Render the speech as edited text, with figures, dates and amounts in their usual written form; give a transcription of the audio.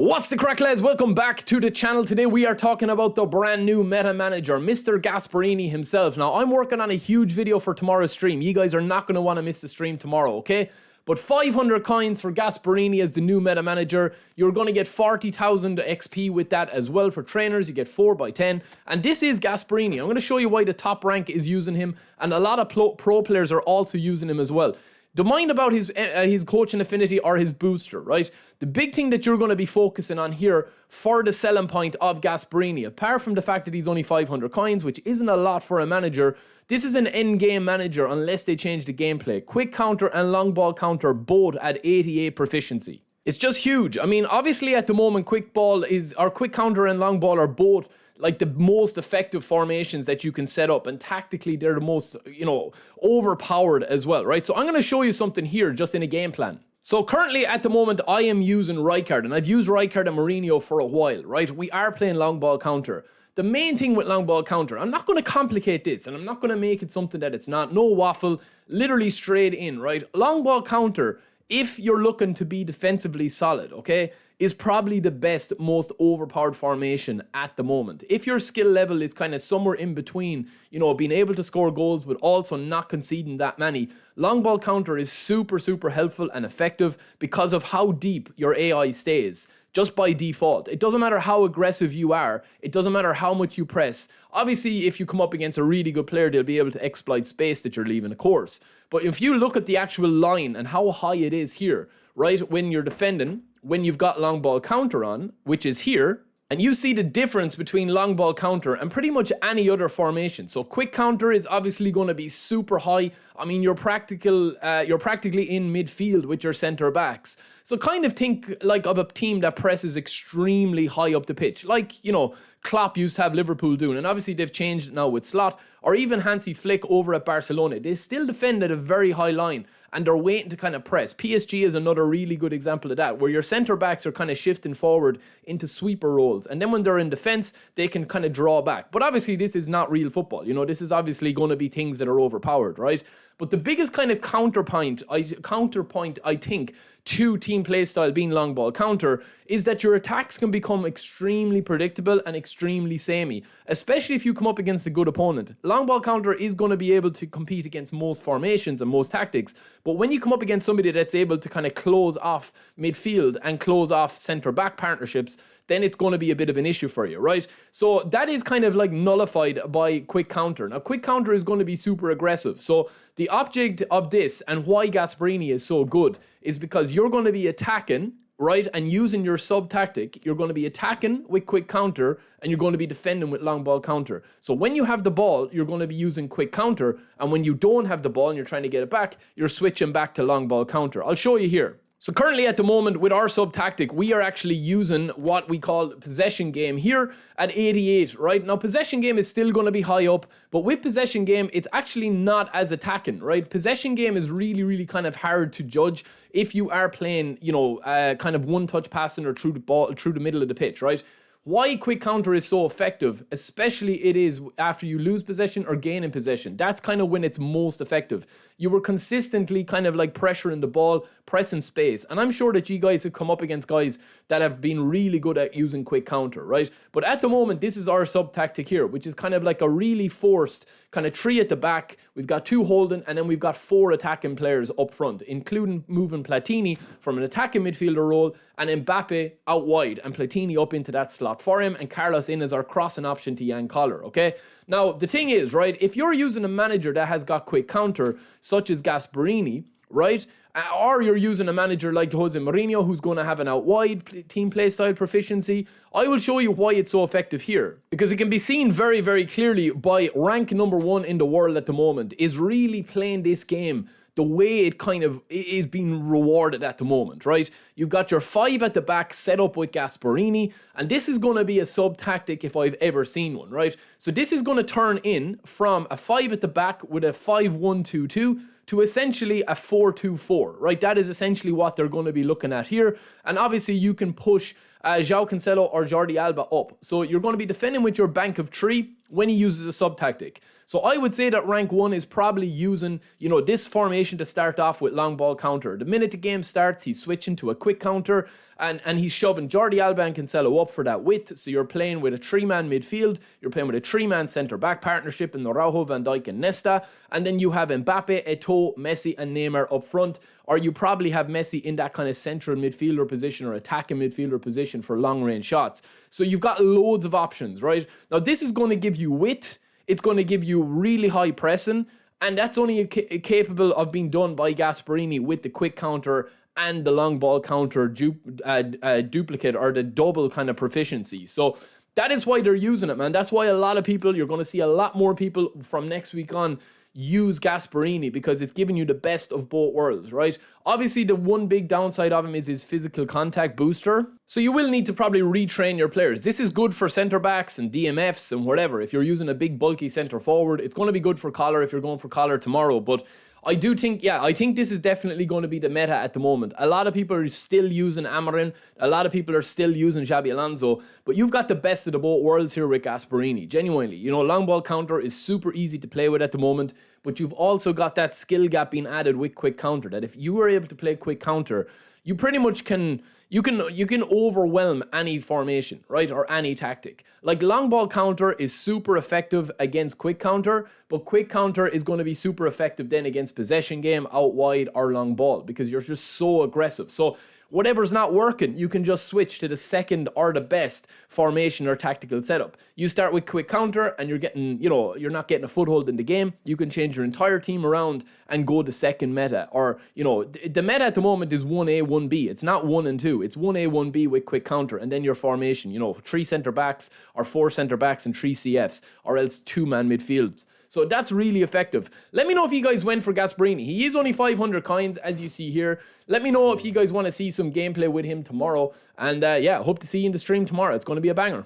What's the crack, lads? Welcome back to the channel. Today we are talking about the brand new meta manager, Mr. Gasperini himself. Now, I'm working on a huge video for tomorrow's stream. You guys are not going to want to miss the stream tomorrow, okay? But 500 coins for Gasperini as the new meta manager. You're going to get 40,000 XP with that as well. For trainers, you get 4x10. And this is Gasperini. I'm going to show you why the top rank is using him. And a lot of pro players are also using him as well. Don't mind about his coaching affinity or his booster, right? The big thing that you're going to be focusing on here for the selling point of Gasperini, apart from the fact that he's only 500 coins, which isn't a lot for a manager, this is an end-game manager unless they change the gameplay. Quick counter and long ball counter both at 88 proficiency. It's just huge. I mean, obviously at the moment, quick counter and long ball are both like the most effective formations that you can set up, and tactically they're the most, overpowered as well, right? So I'm going to show you something here just in a game plan. So currently at the moment I am using Rijkaard, and I've used Rijkaard and Mourinho for a while, right? We are playing long ball counter. The main thing with long ball counter, I'm not going to complicate this, and I'm not going to make it something that it's not. No waffle, literally straight in, right? Long ball counter, if you're looking to be defensively solid, okay, is probably the best, most overpowered formation at the moment. If your skill level is kind of somewhere in between, being able to score goals but also not conceding that many, long ball counter is super, super helpful and effective because of how deep your AI stays. Just by default. It doesn't matter how aggressive you are. It doesn't matter how much you press. Obviously, if you come up against a really good player, they'll be able to exploit space that you're leaving, of course. But if you look at the actual line and how high it is here, right, when you're defending, when you've got long ball counter on, which is here, and you see the difference between long ball counter and pretty much any other formation. So quick counter is obviously going to be super high. I mean, you're practically in midfield with your centre backs. So kind of think like of a team that presses extremely high up the pitch. Like, Klopp used to have Liverpool doing. And obviously they've changed it now with Slot. Or even Hansi Flick over at Barcelona. They still defend at a very high line. And they're waiting to kind of press. PSG is another really good example of that, where your centre-backs are kind of shifting forward into sweeper roles. And then when they're in defence, they can kind of draw back. But obviously, this is not real football. This is obviously going to be things that are overpowered, right? But the biggest kind of counterpoint, I think, to team playstyle being long ball counter is that your attacks can become extremely predictable and extremely samey, especially if you come up against a good opponent. Long ball counter is going to be able to compete against most formations and most tactics, but when you come up against somebody that's able to kind of close off midfield and close off centre-back partnerships, then it's going to be a bit of an issue for you, right? So that is kind of like nullified by quick counter. Now, quick counter is going to be super aggressive. So the object of this and why Gasperini is so good is because you're going to be attacking, right, and using your sub-tactic. You're going to be attacking with quick counter and you're going to be defending with long ball counter. So when you have the ball, you're going to be using quick counter, and when you don't have the ball and you're trying to get it back, you're switching back to long ball counter. I'll show you here. So currently at the moment with our sub-tactic, we are actually using what we call possession game here at 88, right? Now possession game is still going to be high up, but with possession game, it's actually not as attacking, right? Possession game is really, really kind of hard to judge if you are playing, kind of one-touch passing or through the middle of the pitch, right? Why quick counter is so effective, especially it is after you lose possession or gain in possession. That's kind of when it's most effective. You were consistently kind of like pressuring the ball, pressing space. And I'm sure that you guys have come up against guys that have been really good at using quick counter, right? But at the moment, this is our sub-tactic here, which is kind of like a really forced kind of 3 at the back. We've got 2 holding, and then we've got 4 attacking players up front, including moving Platini from an attacking midfielder role and Mbappe out wide and Platini up into that slot for him, and Carlos in as our crossing option to Jan Koller, okay? Now, the thing is, right, if you're using a manager that has got quick counter, such as Gasperini, right, or you're using a manager like Jose Mourinho, who's going to have an out-wide team playstyle proficiency, I will show you why it's so effective here. Because it can be seen very, very clearly by rank number 1 in the world at the moment, is really playing this game the way it kind of is being rewarded at the moment, right? You've got your 5 at the back set up with Gasperini, and this is going to be a sub-tactic if I've ever seen one, right? So this is going to turn in from a 5 at the back with a 5-1-2-2 to essentially a 4-2-4, right? That is essentially what they're going to be looking at here. And obviously you can push João Cancelo or Jordi Alba up. So you're going to be defending with your bank of 3 when he uses a sub tactic. So I would say that rank 1 is probably using, this formation to start off with long ball counter. The minute the game starts, he's switching to a quick counter and he's shoving Jordi Alba and Cancelo up for that width. So you're playing with a 3-man midfield, you're playing with a 3-man centre-back partnership in Araujo, Van Dijk and Nesta, and then you have Mbappe, Eto'o, Messi and Neymar up front, or you probably have Messi in that kind of central midfielder position or attacking midfielder position for long-range shots. So you've got loads of options, right? Now this is going to give you width, it's going to give you really high pressing, and that's only capable of being done by Gasperini with the quick counter and the long ball counter duplicate or the double kind of proficiency. So that is why they're using it, man. That's why a lot of people, you're going to see a lot more people from next week on use Gasperini, because it's giving you the best of both worlds, right? Obviously, the one big downside of him is his physical contact booster. So you will need to probably retrain your players. This is good for centre-backs and DMFs and whatever. If you're using a big bulky centre-forward, it's going to be good for collar if you're going for collar tomorrow. But I do think, I think this is definitely going to be the meta at the moment. A lot of people are still using Amarin. A lot of people are still using Xabi Alonso. But you've got the best of the both worlds here with Gasperini. Genuinely. Long ball counter is super easy to play with at the moment. But you've also got that skill gap being added with quick counter. That if you were able to play quick counter, you pretty much can... You can overwhelm any formation, right? Or any tactic. Like long ball counter is super effective against quick counter, but quick counter is going to be super effective then against possession game, out wide or long ball, because you're just so aggressive. So whatever's not working, you can just switch to the second or the best formation or tactical setup. You start with quick counter and you're getting, you're not getting a foothold in the game. You can change your entire team around and go to second meta. Or, the meta at the moment is 1A, 1B. It's not 1 and 2. It's 1A, 1B with quick counter. And then your formation, 3 centre-backs or 4 centre-backs and 3 CFs, or else 2-man midfields. So that's really effective. Let me know if you guys went for Gasperini. He is only 500 coins, as you see here. Let me know if you guys want to see some gameplay with him tomorrow. And hope to see you in the stream tomorrow. It's going to be a banger.